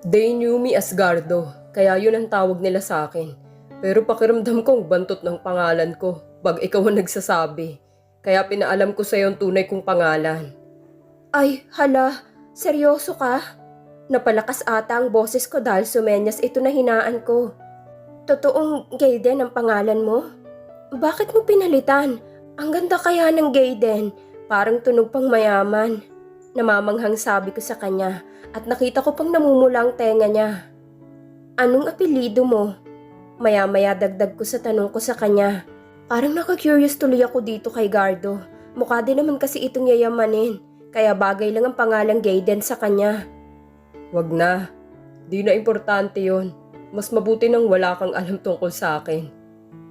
They knew me as Gardo, kaya yun ang tawag nila sa akin. Pero pakiramdam kong bantot ng pangalan ko pag ikaw ang nagsasabi. Kaya pinaalam ko sa'yo ang tunay kong pangalan. Ay, hala, seryoso ka? Napalakas ata ang boses ko dahil sumenyas ito na hinaan ko. Totoong Gaiden ang pangalan mo? Bakit mo pinalitan? Ang ganda kaya ng Gaiden, parang tunog pang mayaman. Namamanghang sabi ko sa kanya at nakita ko pang namumula ang tenga niya. Anong apelyido mo? Maya-maya dagdag ko sa tanong ko sa kanya. Parang naka-curious tuloy ako dito kay Gardo. Mukha din naman kasi itong yayamanin, kaya bagay lang ang pangalang Gaiden sa kanya. Wag na, di na importante yon. Mas mabuti nang wala kang alam tungkol sa akin.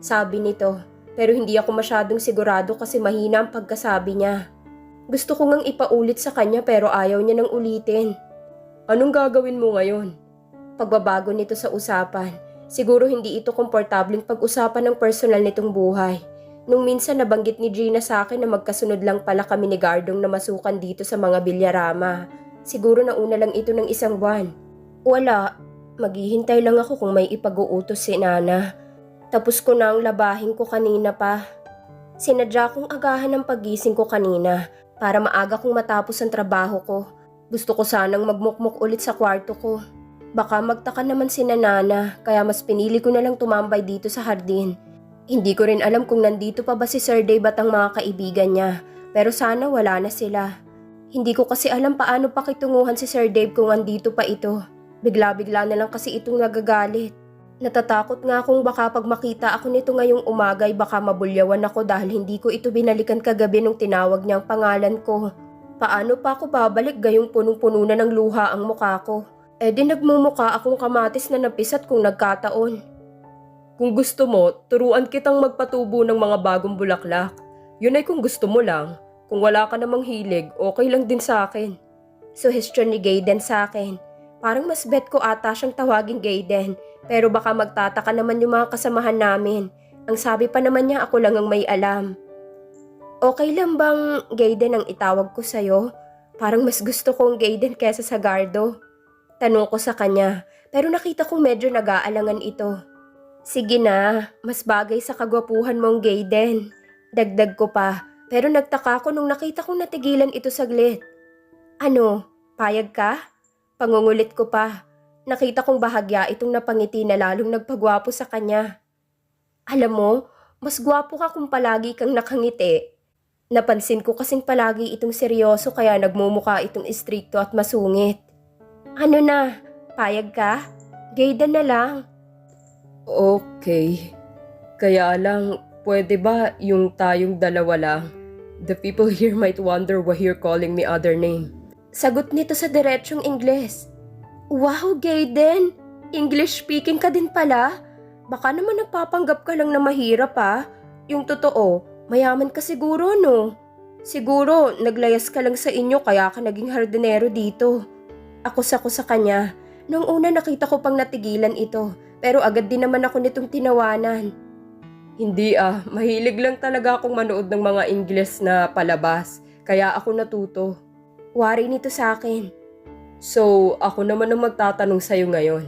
Sabi nito, pero hindi ako masyadong sigurado kasi mahina ang pagkasabi niya. Gusto ko ngang ipaulit sa kanya pero ayaw niya nang ulitin. Anong gagawin mo ngayon? Pagbabago nito sa usapan, siguro hindi ito komportableng pag-usapan ng personal nitong buhay. Nung minsan nabanggit ni Gina sa akin na magkasunod lang pala kami ni Gardong na masukan dito sa mga bilyarama. Siguro nauna lang ito ng isang buwan. Wala, maghihintay lang ako kung may ipag-uutos si Nana. Tapos ko na ang labahin ko kanina pa. Sinadya kong agahan ng pagising ko kanina para maaga kong matapos ang trabaho ko. Gusto ko sanang magmukmuk ulit sa kwarto ko. Baka magtaka naman si Nana, kaya mas pinili ko na lang tumambay dito sa hardin. Hindi ko rin alam kung nandito pa ba si Sir Dave at ang mga kaibigan niya, pero sana wala na sila. Hindi ko kasi alam paano pakitunguhan si Sir Dave kung andito pa ito. Bigla-bigla na lang kasi itong nagagalit. Natatakot nga akong baka pag makita ako nito ngayong umaga ay baka mabulyawan ako dahil hindi ko ito binalikan kagabi nung tinawag niya ang pangalan ko. Paano pa ako babalik gayong punong-puno na ng luha ang mukha ko? Eh di nagmumuka akong kamatis na napisat kung nagkataon. Kung gusto mo, turuan kitang magpatubo ng mga bagong bulaklak. Yun ay kung gusto mo lang. Kung wala ka namang hilig, okay lang din sa akin. Suhestyon ni Gaiden sa akin. Parang mas bet ko ata siyang tawaging Gaiden. Pero baka magtataka naman yung mga kasamahan namin. Ang sabi pa naman niya ako lang ang may alam. Okay lang bang Gaiden ang itawag ko sa'yo? Parang mas gusto kong Gaiden kesa sa Gardo. Tanong ko sa kanya, pero nakita kong medyo nag-aalangan ito. Sige na, mas bagay sa kagwapuhan mong Gaiden. Dagdag ko pa, pero nagtaka ko nung nakita kong natigilan ito saglit. Ano, payag ka? Pangungulit ko pa. Nakita kong bahagya itong napangiti na lalong nagpagwapo sa kanya. Alam mo, mas gwapo ka kung palagi kang nakangiti. Napansin ko kasing palagi itong seryoso kaya nagmumukha itong istrikto at masungit. Ano na, payag ka? Gaiden na lang. Okay. Kaya lang, pwede ba yung tayong dalawa lang? The people here might wonder why you're calling me other name. Sagot nito sa diretsyong Ingles. Wow, Gaiden! English speaking ka din pala? Baka naman nagpapanggap ka lang na mahirap ha? Yung totoo, mayaman ka siguro no? Siguro, naglayas ka lang sa inyo kaya ka naging hardinero dito. Ako sa kanya. Noong una nakita ko pang natigilan ito, pero agad din naman ako nitong tinawanan. Hindi mahilig lang talaga akong manood ng mga Ingles na palabas, kaya ako natuto. Wari nito sa akin. So, ako naman ang magtatanong sa'yo ngayon.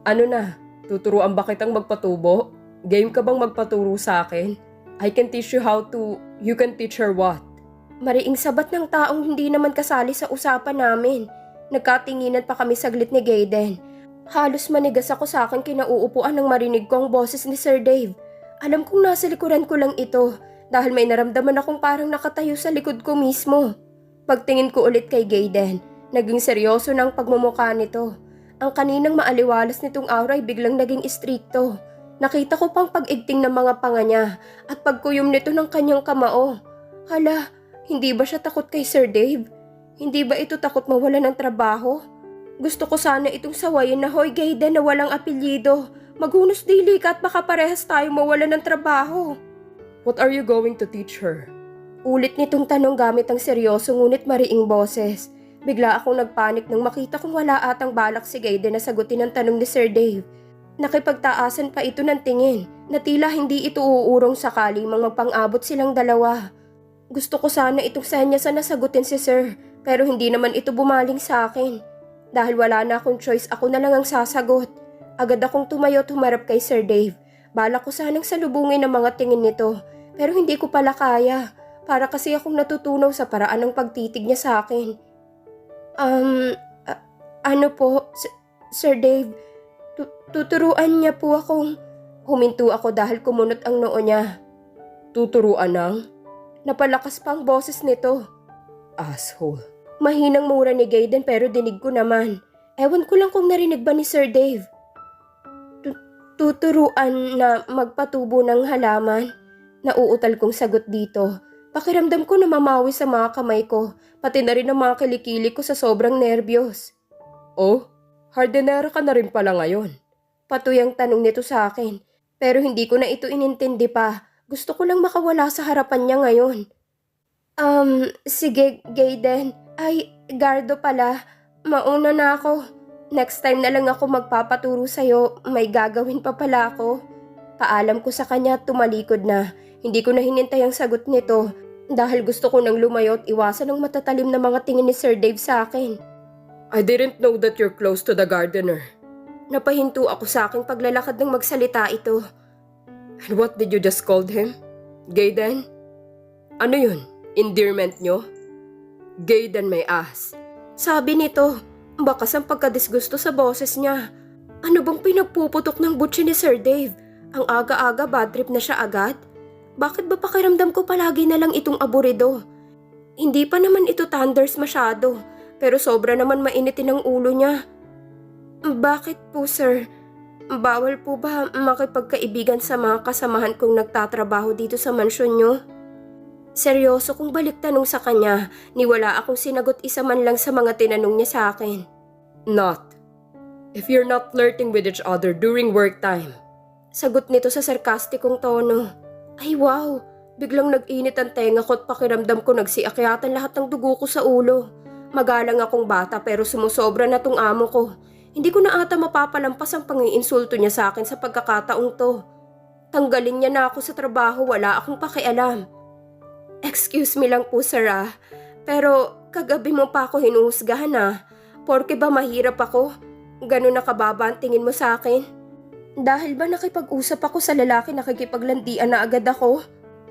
Ano na, tuturuan ba kitang magpatubo? Game ka bang magpaturo sa akin? I can teach you how to, you can teach her what? Mariing sabat ng taong hindi naman kasali sa usapan namin. Nagkatinginan pa kami saglit ni Gaiden. Halos manigas ako sa akin kinauupuan nang marinig ko ang boses ni Sir Dave. Alam kong nasa likuran ko lang ito dahil may naramdaman akong parang nakatayo sa likod ko mismo. Pagtingin ko ulit kay Gaiden, naging seryoso ng pagmumukha nito. Ang kaninang maaliwalas nitong aura ay biglang naging istrikto. Nakita ko pang pag-igting ng mga panga niya at pagkuyom nito ng kanyang kamao. Hala, hindi ba siya takot kay Sir Dave? Hindi ba ito takot mawala ng trabaho? Gusto ko sana itong sawayin na hoy Gaiden na walang apelyido. Maghunos dili ka at baka parehas tayo mawala ng trabaho. What are you going to teach her? Ulit nitong tanong gamit ang seryoso ngunit mariing boses. Bigla akong nagpanik nang makita kong wala atang balak si Gaiden na sagutin ang tanong ni Sir Dave. Nakipagtaasan pa ito ng tingin na tila hindi ito uurong sakaling mga pang-abot silang dalawa. Gusto ko sana itong senyasan na sagutin si Sir pero hindi naman ito bumaling sa akin. Dahil wala na akong choice, ako na lang ang sasagot. Agad akong tumayo at humarap kay Sir Dave. Balak ko sanang salubungin ang mga tingin nito, pero hindi ko pala kaya. Para kasi akong natutunaw sa paraan ng pagtitig niya sa akin. Ano po, Sir Dave? Tuturuan niya po akong... Huminto ako dahil kumunot ang noo niya. Tuturuan ng? Napalakas pa ang boses nito. Asshole. Mahinang mura ni Gaiden pero dinig ko naman. Ewan ko lang kung narinig ba ni Sir Dave. Tuturuan na magpatubo ng halaman. Nauutal kong sagot dito. Pakiramdam ko na mamawi sa mga kamay ko, pati na rin ang mga kilikili ko sa sobrang nerbiyos. Oh, hardinera ka na rin pala ngayon. Patuyang tanong nito sa akin, pero hindi ko na ito inintindi pa. Gusto ko lang makawala sa harapan niya ngayon. Sige, Gaiden. Ay, Gardo pala. Mauna na ako. Next time na lang ako magpapaturo sa'yo. May gagawin pa pala ako. Paalam ko sa kanya at tumalikod na. Hindi ko na hinintay ang sagot nito dahil gusto ko nang lumayo at iwasan ang matatalim na mga tingin ni Sir Dave sa akin. I didn't know that you're close to the gardener. Napahinto ako sa aking paglalakad ng magsalita ito. And what did you just called him? Gaiden? Ano yun? Endearment nyo? Gaiden may ass. Sabi nito, bakas ang pagkadisgusto sa boses niya. Ano bang pinagpuputok ng butsi ni Sir Dave? Ang aga-aga bad trip na siya agad? Bakit ba pakiramdam ko palagi na lang itong aburido? Hindi pa naman ito thunders masyado, pero sobra naman mainitin ang ulo niya. Bakit po, sir? Bawal po ba makipagkaibigan sa mga kasamahan kong nagtatrabaho dito sa mansyon nyo? Seryoso kong balik tanong sa kanya, ni wala akong sinagot isa man lang sa mga tinanong niya sa akin. Not. If you're not flirting with each other during work time. Sagot nito sa sarkastikong tono. Ay wow, biglang nag-init ang tenga ko at pakiramdam ko nagsiakyatan lahat ng dugo ko sa ulo. Magalang akong bata pero sumusobra na tong amo ko. Hindi ko na ata mapapalampas ang pangiinsulto niya sa akin sa pagkakataong to. Tanggalin niya na ako sa trabaho, wala akong pakialam. Excuse me lang po, sir pero kagabi mo pa ako hinuhusgahan Porke ba mahirap ako? Ganun na kababa ang tingin mo sa akin? Dahil ba nakipag-usap ako sa lalaki nakikipaglandian na agad ako?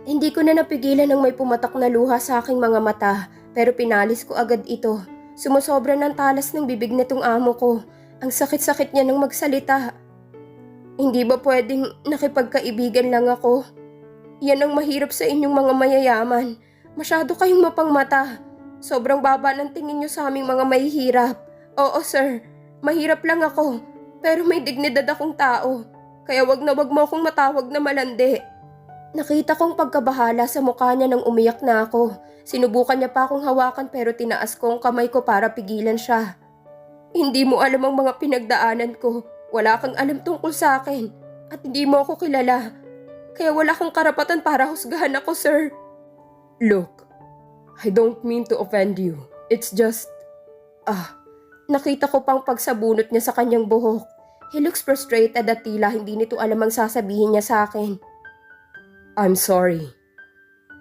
Hindi ko na napigilan ng may pumatak na luha sa aking mga mata, pero pinalis ko agad ito. Sumusobra ng talas ng bibig nitong amo ko. Ang sakit-sakit niya ng magsalita. Hindi ba pwedeng nakipagkaibigan lang ako? Yan ang mahirap sa inyong mga mayayaman. Masyado kayong mapangmata. Sobrang baba ng tingin niyo sa aming mga mahihirap. Oo sir, mahirap lang ako. Pero may dignidad akong tao. Kaya wag na wag mo akong matawag na malandi. Nakita kong pagkabahala sa mukha niya nang umiyak na ako. Sinubukan niya pa akong hawakan pero tinaas ko ang kamay ko para pigilan siya. Hindi mo alam ang mga pinagdaanan ko. Wala kang alam tungkol sa akin. At hindi mo ako kilala. Kaya wala kang karapatan para husgahan ako, sir. Look, I don't mean to offend you. It's just... Nakita ko pang pagsabunot niya sa kanyang buhok. He looks frustrated at tila hindi nito alam ang sasabihin niya sa akin. I'm sorry.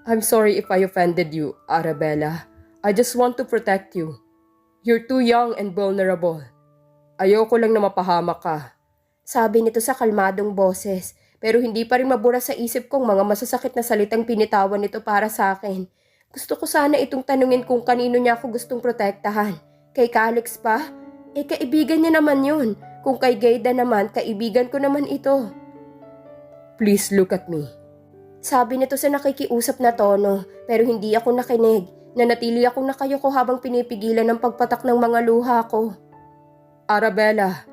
I'm sorry if I offended you, Arabella. I just want to protect you. You're too young and vulnerable. Ayoko lang na mapahamak ka. Sabi nito sa kalmadong boses, pero hindi pa rin mabura sa isip kong mga masasakit na salitang pinitawan nito para sa akin. Gusto ko sana itong tanungin kung kanino niya ako gustong protektahan. Kay Calix pa? Kaibigan niya naman yun. Kung kay Gaida naman, kaibigan ko naman ito. Please look at me. Sabi nito sa nakikiusap na tono, pero hindi ako nakinig. Nanatili akong nakayuko habang pinipigilan ng pagpatak ng mga luha ko. Arabella.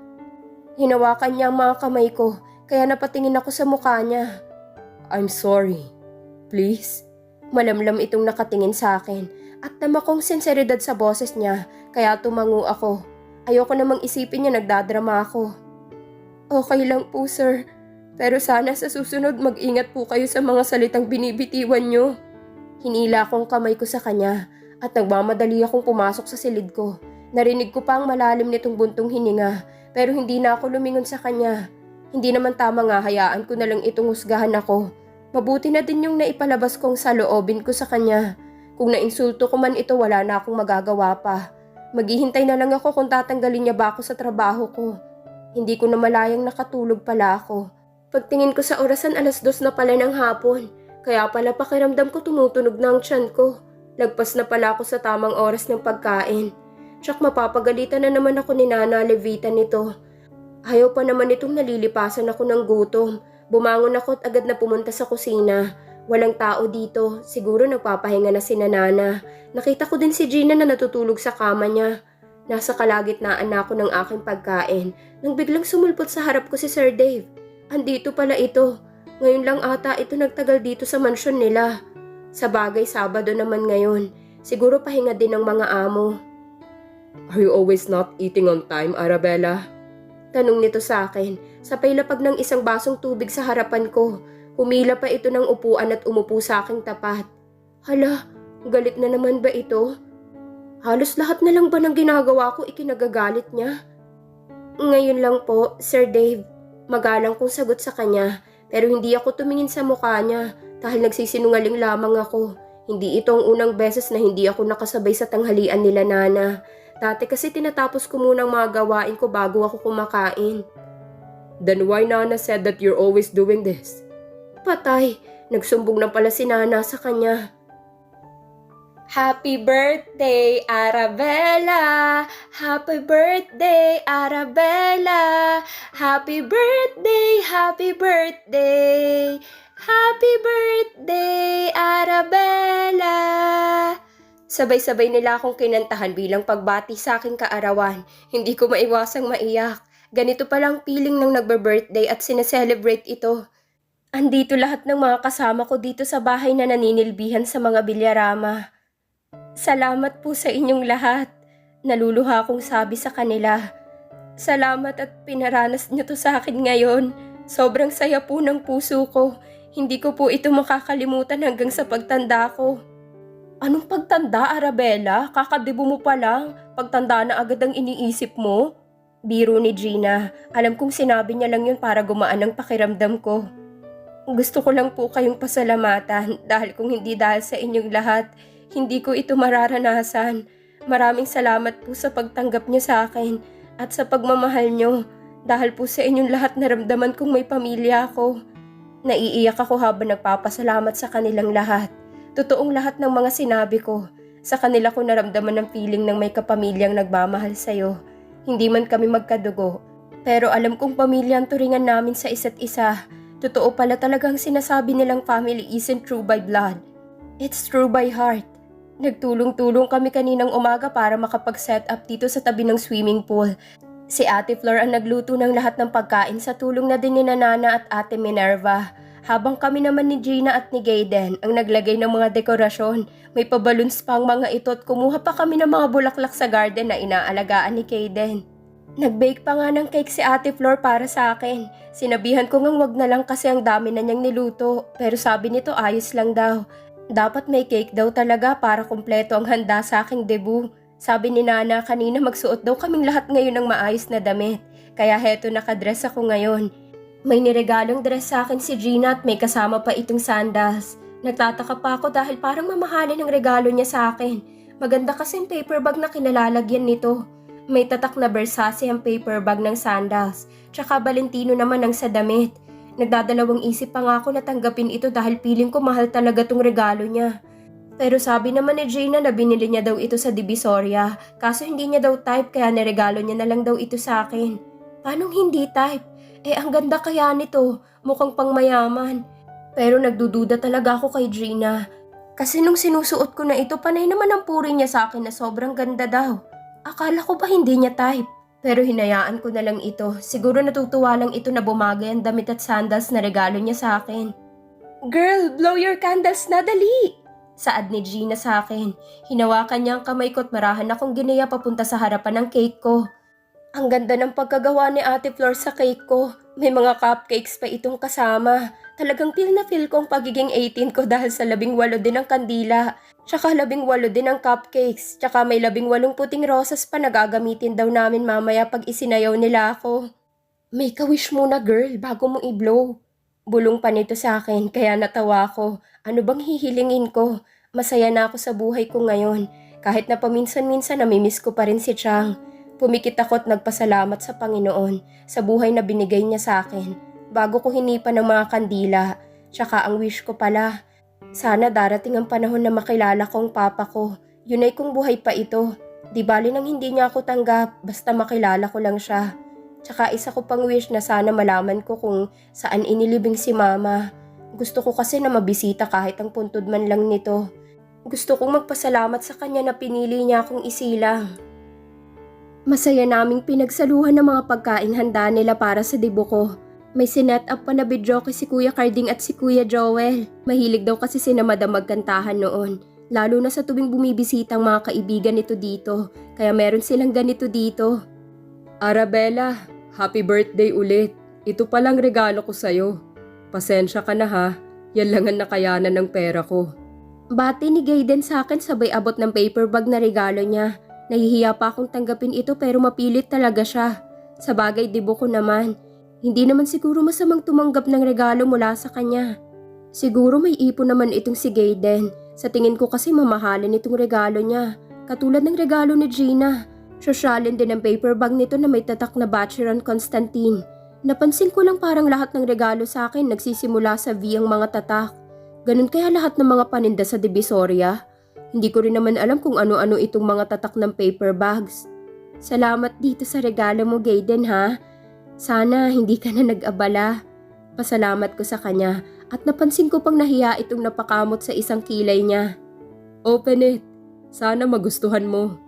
Hinawakan niya ang mga kamay ko, kaya napatingin ako sa mukha niya. I'm sorry. Please? Malamlam itong nakatingin sa akin at nama kong sinseridad sa boses niya, kaya tumango ako. Ayoko namang isipin niya nagdadrama ako. Okay lang po, sir. Pero sana sa susunod mag-ingat po kayo sa mga salitang binibitiwan niyo. Hinila akong kamay ko sa kanya at nagmamadali akong pumasok sa silid ko. Narinig ko pa ang malalim nitong buntong hininga pero hindi na ako lumingon sa kanya. Hindi naman tama nga, hayaan ko na lang itong husgahan ako. Mabuti na din yung naipalabas kong saloobin ko sa kanya. Kung nainsulto ko man ito, wala na akong magagawa pa. Maghihintay na lang ako kung tatanggalin niya ba ako sa trabaho ko. Hindi ko na malayang nakatulog pala ako. Pagtingin ko sa orasan 2:00 na pala ng hapon. Kaya pala pakiramdam ko tumutunog na ang tiyan ko. Lagpas na pala ako sa tamang oras ng pagkain. Tsak mapapagalitan na naman ako ni Nana Levita nito. Ayaw pa naman itong nalilipasan ako ng gutom. Bumangon ako at agad na pumunta sa kusina. Walang tao dito. Siguro nagpapahinga na si Nana. Nakita ko din si Gina na natutulog sa kama niya. Nasa kalagitnaan na ako ng aking pagkain nang biglang sumulpot sa harap ko si Sir Dave. Andito pala ito. Ngayon lang ata ito nagtagal dito sa mansyon nila. Sa bagay, Sabado naman ngayon. Siguro pahinga din ng mga amo. Are you always not eating on time, Arabella? Tanong nito sa akin. Sabay lapag ng isang basong tubig sa harapan ko. Humila pa ito ng upuan at umupo sa aking tapat. Hala, galit na naman ba ito? Halos lahat na lang ba ng ginagawa ko ikinagagalit niya? Ngayon lang po, Sir Dave. Magalang kong sagot sa kanya. Pero hindi ako tumingin sa mukha niya dahil nagsisinungaling lamang ako. Hindi ito ang unang beses na hindi ako nakasabay sa tanghalian nila Nana. Dati kasi tinatapos ko muna ang mga gawain ko bago ako kumakain. Then why Nana said that you're always doing this? Patay, nagsumbong na pala si Nana sa kanya. Happy birthday, Arabella! Happy birthday, Arabella! Happy birthday, happy birthday! Happy birthday, Arabella! Sabay-sabay nila akong kinantahan bilang pagbati sa aking kaarawan. Hindi ko maiwasang maiyak. Ganito palang feeling ng nagbe-birthday at sineselebrate ito. Andito lahat ng mga kasama ko dito sa bahay na naninilbihan sa mga bilyarama. Salamat po sa inyong lahat. Naluluha akong sabi sa kanila. Salamat at pinaranas niyo to sa akin ngayon. Sobrang saya po ng puso ko. Hindi ko po ito makakalimutan hanggang sa pagtanda ko. Anong pagtanda, Arabella? Kakadibo mo pa lang. Pagtanda na agad ang iniisip mo? Biro ni Gina. Alam kong sinabi niya lang yun para gumaan ang pakiramdam ko. Gusto ko lang po kayong pasalamatan dahil kung hindi dahil sa inyong lahat, hindi ko ito mararanasan. Maraming salamat po sa pagtanggap niyo sa akin at sa pagmamahal niyo. Dahil po sa inyong lahat naramdaman kong may pamilya ako. Naiiyak ako habang nagpapasalamat sa kanilang lahat. Totoong lahat ng mga sinabi ko. Sa kanila ko naramdaman ng feeling ng may kapamilyang nagmamahal sa'yo. Hindi man kami magkadugo. Pero alam kong pamilya ang turingan namin sa isa't isa. Totoo pala talagang sinasabi nilang family isn't true by blood. It's true by heart. Nagtulong-tulong kami kaninang umaga para makapag-set up dito sa tabi ng swimming pool. Si Ate Flor ang nagluto ng lahat ng pagkain sa tulong na din ni Nana at Ate Minerva. Habang kami naman ni Gina at ni Gayden ang naglagay ng mga dekorasyon. May paballoons pa ang mga ito at kumuha pa kami ng mga bulaklak sa garden na inaalagaan ni Gayden. Nag-bake pa nga ng cake si Ate Flor para sa akin. Sinabihan ko ngang wag na lang kasi ang dami na niyang niluto. Pero sabi nito ayos lang daw. Dapat may cake daw talaga para kumpleto ang handa sa aking debut. Sabi ni Nana kanina magsuot daw kaming lahat ngayon ng maayos na damit. Kaya heto nakadress ako ngayon. May niregalong dress sa akin si Gina at may kasama pa itong sandals. Nagtataka pa ako dahil parang mamahalin ang regalo niya sa akin. Maganda kasing paper bag na kinalalagyan nito. May tatak na Versace ang paper bag ng sandals. Tsaka Valentino naman ang sa damit. Nagdadalawang isip pa nga ako na tanggapin ito dahil feeling ko mahal talaga tong regalo niya. Pero sabi naman ni Gina na binili niya daw ito sa Divisoria. Kaso hindi niya daw type kaya niregalo niya na lang daw ito sa akin. Paanong hindi type? Ang ganda kaya nito. Mukhang pangmayaman. Pero nagdududa talaga ako kay Gina. Kasi nung sinusuot ko na ito, panay naman ang puri niya sa akin na sobrang ganda daw. Akala ko ba hindi niya type? Pero hinayaan ko na lang ito. Siguro natutuwa lang ito na bumagay ang damit at sandals na regalo niya sa akin. Girl, blow your candles na dali! Saad ni Gina sa akin. Hinawakan niya ang kamay ko at marahan akong ginaya papunta sa harapan ng cake ko. Ang ganda ng pagkagawa ni Ate Flor sa cake ko. May mga cupcakes pa itong kasama. Talagang feel na feel ko ang pagiging 18 ko dahil sa 18 din ang kandila. Tsaka 18 din ang cupcakes. Tsaka may 18 puting rosas pa na gagamitin daw namin mamaya pag isinayaw nila ako. Make a wish muna girl bago mo i-blow. Bulong pa nito sa akin kaya natawa ko. Ano bang hihilingin ko? Masaya na ako sa buhay ko ngayon. Kahit na paminsan-minsan namimiss ko pa rin si Chang. Pumikit ako at nagpasalamat sa Panginoon sa buhay na binigay niya sa akin bago ko hinipan ng mga kandila. Tsaka ang wish ko pala, sana darating ang panahon na makilala ko ang papa ko. Yun ay kung buhay pa ito. Di bali nang hindi niya ako tanggap, basta makilala ko lang siya. Tsaka isa ko pang wish na sana malaman ko kung saan inilibing si mama. Gusto ko kasi na mabisita kahit ang puntod man lang nito. Gusto kong magpasalamat sa kanya na pinili niya akong isilang. Masaya naming pinagsaluhan ng mga pagkain handa nila para sa debut ko. May sinet up pa na videoke si Kuya Carding at si Kuya Joel. Mahilig daw kasi sina Madam magkantahan noon. Lalo na sa tuwing bumibisita ang mga kaibigan nito dito. Kaya meron silang ganito dito. Arabella, happy birthday ulit. Ito palang regalo ko sa'yo. Pasensya ka na ha, yan lang ang nakayanan ng pera ko. Bati ni Gaiden sa akin sabay abot ng paper bag na regalo niya. Nahihiya pa akong tanggapin ito pero mapilit talaga siya. Sa bagay debut ko naman. Hindi naman siguro masamang tumanggap ng regalo mula sa kanya. Siguro may ipon naman itong si Gaiden. Sa tingin ko kasi mamahalin itong regalo niya. Katulad ng regalo ni Gina. Sosyalin din ang paper bag nito na may tatak na Bacheron Constantine. Napansin ko lang parang lahat ng regalo sa akin nagsisimula sa V ang mga tatak. Ganun kaya lahat ng mga paninda sa Divisoria? Hindi ko rin naman alam kung ano-ano itong mga tatak ng paper bags. Salamat dito sa regalo mo, Gaiden ha. Sana hindi ka na nag-abala. Pasalamat ko sa kanya at napansin ko pang nahiya itong napakamot sa isang kilay niya. Open it. Sana magustuhan mo.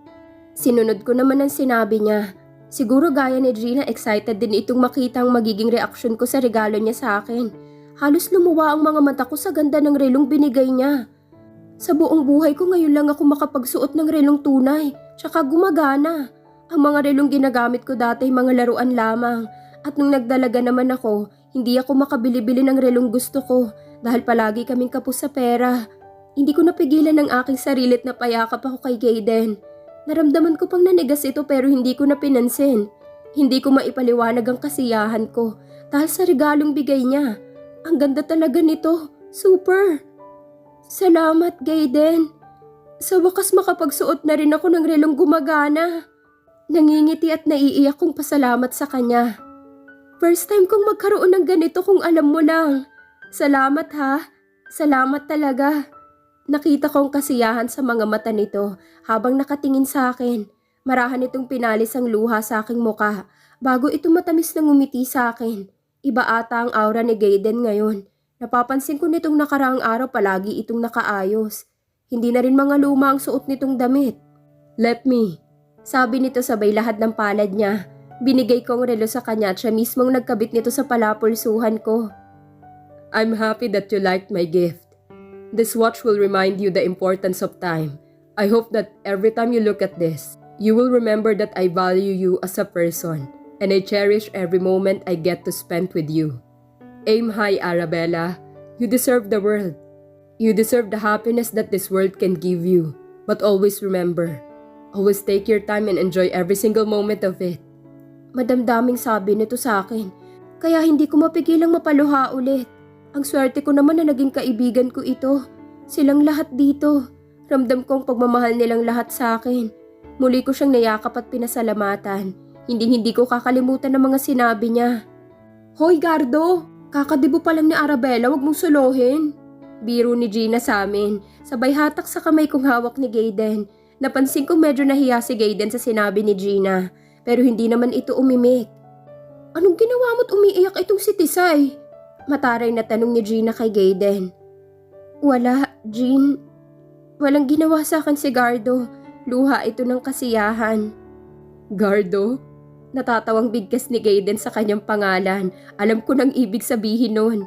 Sinunod ko naman ang sinabi niya. Siguro gaya ni Gina, excited din itong makita ang magiging reaksyon ko sa regalo niya sa akin. Halos lumuwa ang mga mata ko sa ganda ng relong binigay niya. Sa buong buhay ko ngayon lang ako makapagsuot ng relong tunay, tsaka gumagana. Ang mga relong ginagamit ko dati ay mga laruan lamang. At nung nagdalaga naman ako, hindi ako makabili-bili ng relong gusto ko dahil palagi kaming kapos sa pera. Hindi ko napigilan ang aking sarilit na payakap ako kay Gaiden. Naramdaman ko pang nanigas ito pero hindi ko na pinansin. Hindi ko maipaliwanag ang kasiyahan ko dahil sa regalong bigay niya. Ang ganda talaga nito. Super! Salamat, Gaiden. Sa wakas makapagsuot na rin ako ng relong gumagana. Nangingiti at naiiyak kong pasalamat sa kanya. First time kong magkaroon ng ganito kung alam mo lang. Salamat ha. Salamat talaga. Nakita kong kasiyahan sa mga mata nito habang nakatingin sa akin. Marahan itong pinalis ang luha sa aking muka bago ito matamis na ngumiti sa akin. Iba ata ang aura ni Gaiden ngayon. Napapansin ko nitong nakaraang araw palagi itong nakaayos. Hindi na rin mga luma ang suot nitong damit. Let me. Sabi nito sabay lahad ng palad niya. Binigay ko ang relo sa kanya at siya mismong nagkabit nito sa palapulsuhan ko. I'm happy that you liked my gift. This watch will remind you the importance of time. I hope that every time you look at this, you will remember that I value you as a person. And I cherish every moment I get to spend with you. Aim high, Arabella. You deserve the world. You deserve the happiness that this world can give you. But always remember, always take your time and enjoy every single moment of it. Madamdaming sabi nito sa akin. Kaya hindi ko mapigilang mapaluha ulit. Ang swerte ko naman na naging kaibigan ko ito. Silang lahat dito. Ramdam kong pagmamahal nilang lahat sa akin. Muli ko siyang nayakap at pinasalamatan. Hindi ko kakalimutan ang mga sinabi niya. Hoy Gardo, kakadibo pa lang ni Arabella, wag mong suluhin. Biro ni Gina sa amin. Sabay hatak sa kamay kong hawak ni Gaiden. Napansin kong medyo nahiya si Gaiden sa sinabi ni Gina. Pero hindi naman ito umimik. Anong ginawa mo't umiiyak itong si Tisay? Mataray na tanong ni Gina kay Gaiden. Wala, Jean. Walang ginawa sa akin si Gardo. Luha ito ng kasiyahan. Gardo? Natatawang bigkas ni Gaiden sa kanyang pangalan. Alam ko nang ibig sabihin nun.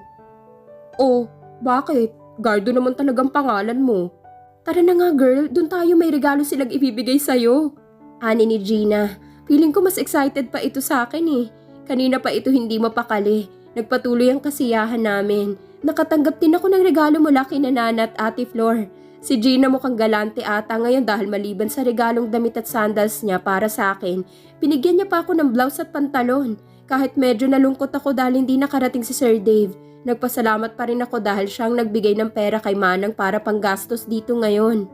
Oh, bakit? Gardo naman talagang pangalan mo. Tara na nga girl, dun tayo, may regalo silang ibibigay sa'yo. Ani ni Gina. Feeling ko mas excited pa ito sa akin eh. Kanina pa ito hindi mapakali. Nagpatuloy ang kasiyahan namin. Nakatanggap din ako ng regalo mula kina Nana at Ate Flor. Si Gina mukhang galante ata ngayon dahil maliban sa regalong damit at sandals niya para sa akin, binigyan niya pa ako ng blouse at pantalon. Kahit medyo nalungkot ako dahil hindi nakarating si Sir Dave, nagpasalamat pa rin ako dahil siyang nagbigay ng pera kay Manang para panggastos dito ngayon.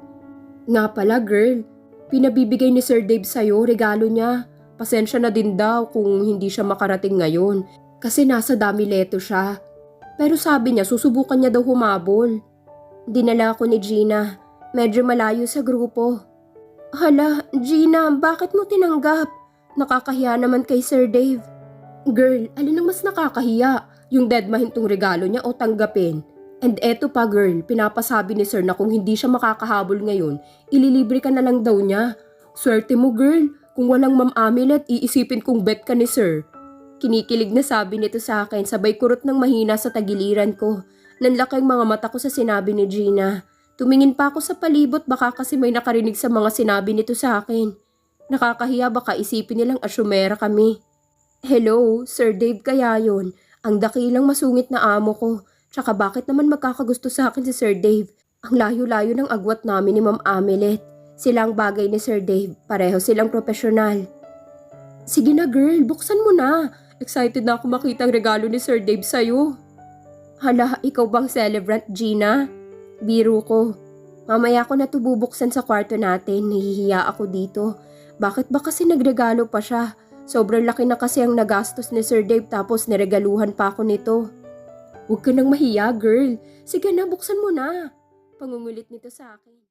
Nga pala girl, pinabibigay ni Sir Dave sa'yo, regalo niya. Pasensya na din daw kung hindi siya makarating ngayon kasi nasa Damileto siya. Pero sabi niya susubukan niya daw humabol. Dinala ako ni Gina, medyo malayo sa grupo. Hala, Gina, bakit mo tinanggap? Nakakahiya naman kay Sir Dave. Girl, alin ang mas nakakahiya? Yung deadmahintong regalo niya o tanggapin? And eto pa girl, pinapasabi ni Sir na kung hindi siya makakahabol ngayon, ililibre ka na lang daw niya. Swerte mo girl, kung walang Ma'am Amelet, iisipin kong bet ka ni Sir. Kinikilig na sabi nito sa akin, sabay kurot ng mahina sa tagiliran ko. Nanlaki ang mga mata ko sa sinabi ni Gina. Tumingin pa ako sa palibot baka kasi may nakarinig sa mga sinabi nito sa akin. Nakakahiya baka isipin nilang asyumera kami. Hello, Sir Dave kaya yun. Ang dakilang masungit na amo ko. Tsaka bakit naman magkakagusto sa akin si Sir Dave? Ang layo-layo ng agwat namin ni Ma'am Amelet. Silang bagay ni Sir Dave, pareho silang profesional. Sige na girl, buksan mo na. Excited na ako makita ang regalo ni Sir Dave sa'yo. Hala, ikaw bang celebrant, Gina? Biro ko. Mamaya ko na ito bubuksan sa kwarto natin, nahihiya ako dito. Bakit ba kasi nagregalo pa siya? Sobrang laki na kasi ang nagastos ni Sir Dave tapos niregaluhan pa ako nito. Huwag ka nang mahiya, girl. Sige na, buksan mo na. Pangungulit nito sa akin.